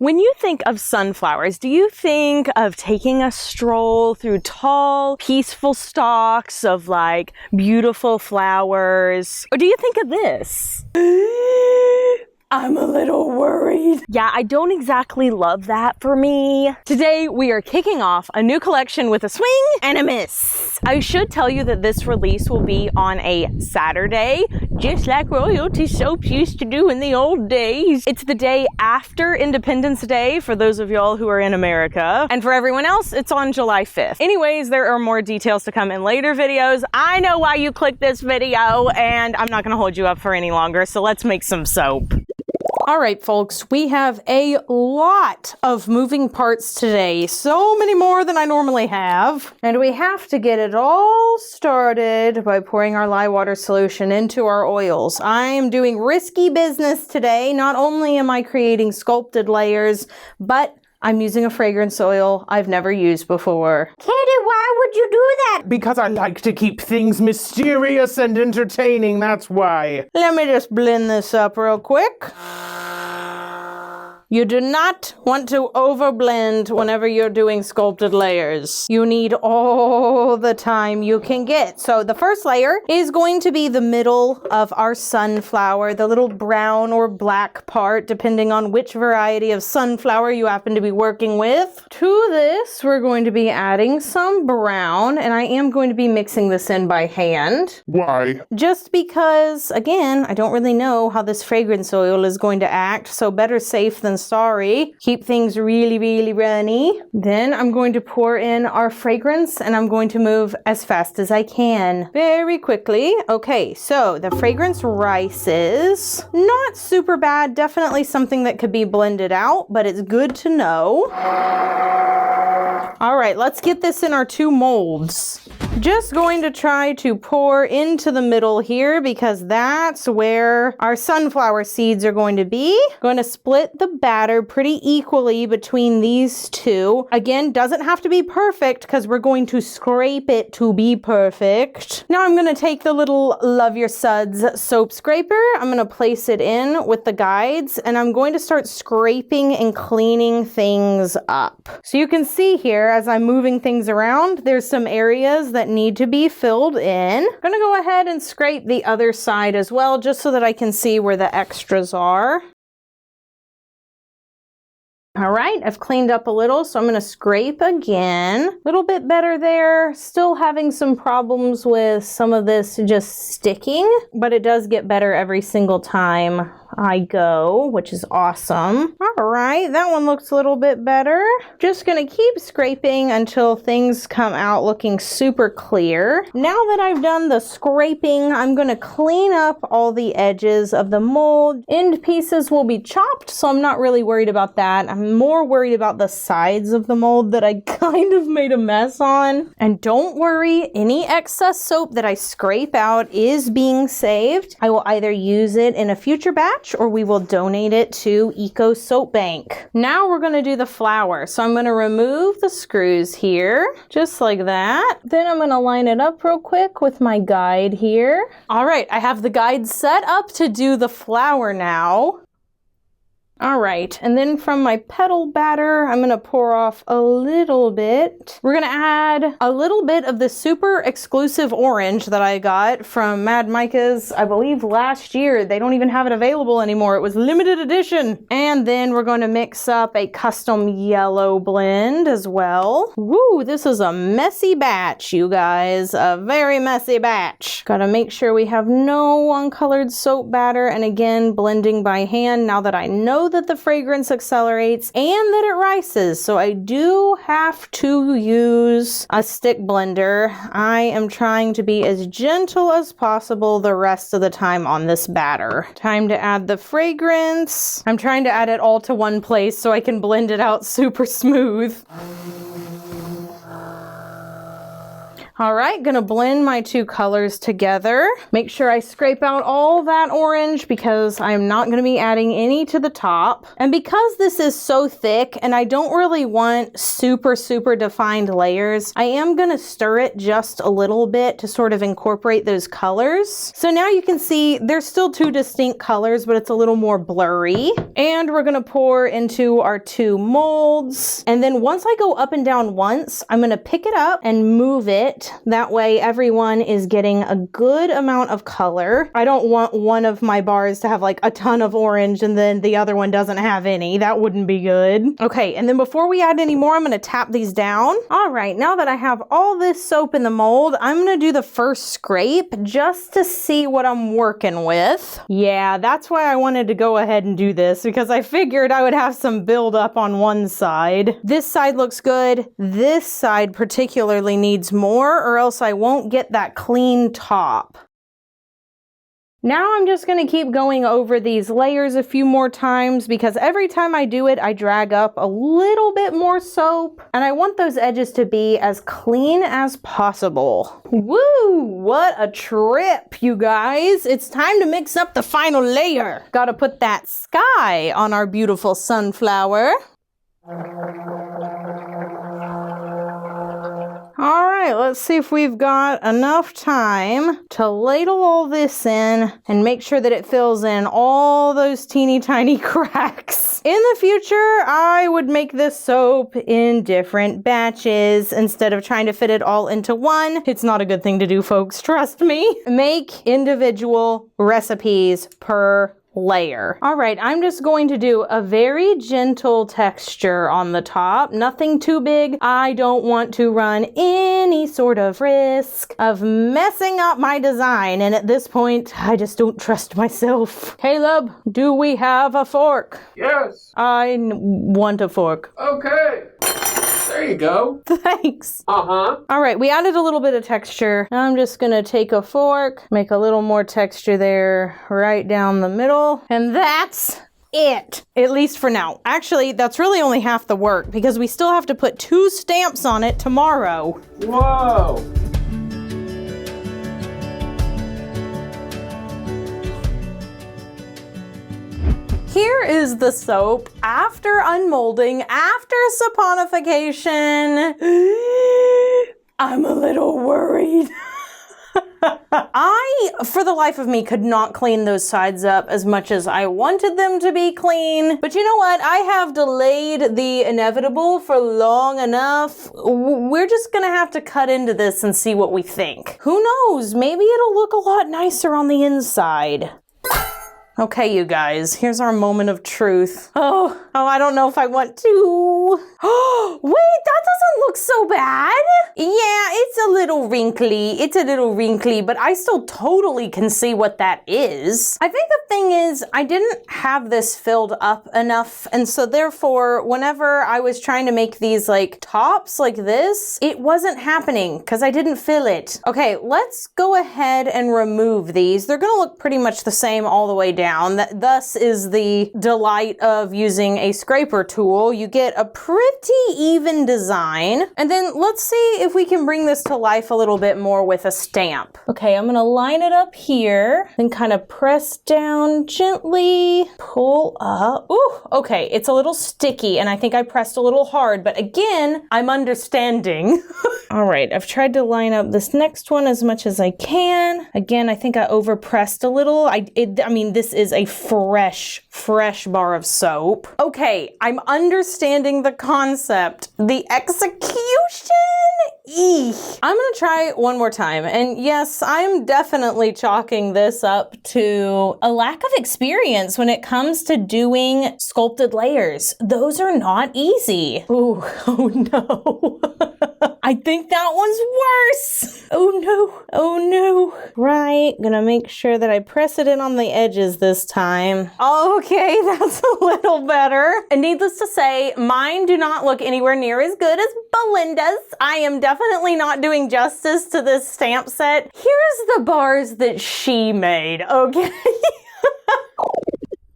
When you think of sunflowers, do you think of taking a stroll through tall, peaceful stalks of like beautiful flowers? Or do you think of this? I'm a little worried. Yeah, I don't exactly love that for me. Today, we are kicking off a new collection with a swing and a miss. I should tell you that this release will be on a Saturday, just like royalty soaps used to do in the old days. It's the day after Independence Day for those of y'all who are in America. And for everyone else, it's on July 5th. Anyways, there are more details to come in later videos. I know why you clicked this video, and I'm not gonna hold you up for any longer, so let's make some soap. All right, folks, we have a lot of moving parts today, so many more than I normally have. And we have to get it all started by pouring our lye water solution into our oils. I'm doing risky business today. Not only am I creating sculpted layers, but I'm using a fragrance oil I've never used before. Katie, why would you do that? Because I like to keep things mysterious and entertaining, that's why. Let me just blend this up real quick. You do not want to overblend whenever you're doing sculpted layers. You need all the time you can get. So the first layer is going to be the middle of our sunflower, the little brown or black part, depending on which variety of sunflower you happen to be working with. To this, we're going to be adding some brown, and I am going to be mixing this in by hand. Why? Just because, again, I don't really know how this fragrance oil is going to act, so better safe than sorry. Keep things really, really runny. Then I'm going to pour in our fragrance, and I'm going to move as fast as I can. Very quickly. Okay, so the fragrance rises. Not super bad. Definitely something that could be blended out, but it's good to know. All right, let's get this in our two molds. Just going to try to pour into the middle here because that's where our sunflower seeds are going to be. Going to split the batter pretty equally between these two. Again, doesn't have to be perfect because we're going to scrape it to be perfect. Now I'm going to take the little 𝘰𝘢𝘬𝘪𝘍 soap scraper. I'm going to place it in with the guides, and I'm going to start scraping and cleaning things up. So you can see here as I'm moving things around, there's some areas that need to be filled in. I'm gonna go ahead and scrape the other side as well, just so that I can see where the extras are. All right, I've cleaned up a little, so I'm gonna scrape again. A little bit better there. Still having some problems with some of this just sticking, but it does get better every single time I go, which is awesome. All right, that one looks a little bit better. Just gonna keep scraping until things come out looking super clear. Now that I've done the scraping, I'm gonna clean up all the edges of the mold. End pieces will be chopped, so I'm not really worried about that. I'm more worried about the sides of the mold that I kind of made a mess on. And don't worry, any excess soap that I scrape out is being saved. I will either use it in a future batch or we will donate it to Eco Soap Bank. Now we're going to do the flower. So I'm going to remove the screws here, just like that. Then I'm going to line it up real quick with my guide here. All right, I have the guide set up to do the flower now. All right, and then from my petal batter, I'm gonna pour off a little bit. We're gonna add a little bit of the super exclusive orange that I got from Mad Micah's, I believe last year. They don't even have it available anymore. It was limited edition. And then we're gonna mix up a custom yellow blend as well. Woo, this is a messy batch, you guys. A very messy batch. Gotta make sure we have no uncolored soap batter, and again, blending by hand now that I know that the fragrance accelerates and that it rises. So I do have to use a stick blender. I am trying to be as gentle as possible the rest of the time on this batter. Time to add the fragrance. I'm trying to add it all to one place so I can blend it out super smooth. All right, gonna blend my two colors together. Make sure I scrape out all that orange because I'm not gonna be adding any to the top. And because this is so thick and I don't really want super defined layers, I am gonna stir it just a little bit to sort of incorporate those colors. So now you can see there's still two distinct colors, but it's a little more blurry. And we're gonna pour into our two molds. And then once I go up and down once, I'm gonna pick it up and move it. That way everyone is getting a good amount of color. I don't want one of my bars to have like a ton of orange and then the other one doesn't have any. That wouldn't be good. Okay, and then before we add any more, I'm gonna tap these down. All right, now that I have all this soap in the mold, I'm gonna do the first scrape just to see what I'm working with. Yeah, that's why I wanted to go ahead and do this because I figured I would have some buildup on one side. This side looks good. This side particularly needs more, or else I won't get that clean top. Now I'm just going to keep going over these layers a few more times because every time I do it, I drag up a little bit more soap and I want those edges to be as clean as possible. Woo! What a trip, you guys. It's time to mix up the final layer. Gotta put that sky on our beautiful sunflower. All right, let's see if we've got enough time to ladle all this in and make sure that it fills in all those teeny tiny cracks. In the future, I would make this soap in different batches instead of trying to fit it all into one. It's not a good thing to do, folks, trust me. Make individual recipes per layer. All right, I'm just going to do a very gentle texture on the top, nothing too big. I don't want to run any sort of risk of messing up my design, and at this point, I just don't trust myself. Caleb, do we have a fork? Yes. I want a fork. Okay. There you go. Thanks. Uh-huh. All right, we added a little bit of texture. I'm just gonna take a fork, make a little more texture there, right down the middle, and that's it. At least for now. Actually, that's really only half the work because we still have to put 2 stamps on it tomorrow. Whoa. Here is the soap after unmolding, after saponification. I'm a little worried. I, for the life of me, could not clean those sides up as much as I wanted them to be clean. But you know what? I have delayed the inevitable for long enough. We're just gonna have to cut into this and see what we think. Who knows? Maybe it'll look a lot nicer on the inside. Okay, you guys, here's our moment of truth. Oh, I don't know if I want to. Oh, wait, that doesn't look so bad. Yeah, it's a little wrinkly, but I still totally can see what that is. I think the thing is, I didn't have this filled up enough, and so therefore, whenever I was trying to make these like tops like this, it wasn't happening because I didn't fill it. Okay, let's go ahead and remove these. They're gonna look pretty much the same all the way down. Thus is the delight of using a scraper tool. You get a pretty even design. And then let's see if we can bring this to life a little bit more with a stamp. Okay, I'm gonna line it up here, then kind of press down gently, pull up. Ooh, okay, it's a little sticky and I think I pressed a little hard, but again, I'm understanding. All right, I've tried to line up this next one as much as I can. Again, I think I overpressed a little. I mean, this is a fresh bar of soap. Okay, I'm understanding the concept. The execution? Eek. I'm gonna try one more time. And yes, I'm definitely chalking this up to a lack of experience when it comes to doing sculpted layers. Those are not easy. Ooh, oh no. I think that one's worse. Oh no, oh no. Right, gonna make sure that I press it in on the edges this time. Okay, that's a little better. And needless to say, mine do not look anywhere near as good as Belinda's. I am definitely not doing justice to this stamp set. Here's the bars that she made, okay?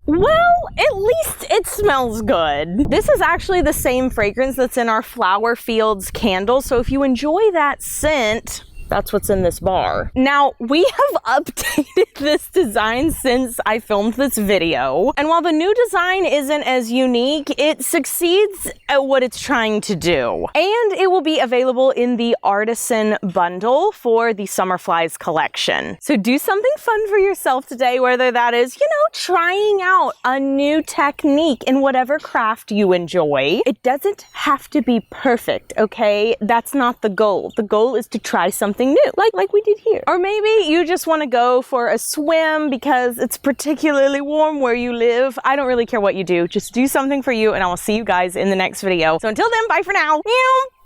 Well, at least it smells good. This is actually the same fragrance that's in our Flower Fields candle, so if you enjoy that scent, That's what's in this bar. Now, we have updated this design since I filmed this video. And while the new design isn't as unique, it succeeds at what it's trying to do. And it will be available in the Artisan bundle for the Summerflies collection. So do something fun for yourself today, whether that is, trying out a new technique in whatever craft you enjoy. It doesn't have to be perfect, okay? That's not the goal. The goal is to try something new, like we did here. Or maybe you just want to go for a swim because it's particularly warm where you live. I don't really care what you do. Just do something for you, and I will see you guys in the next video. So until then, bye for now. Meow.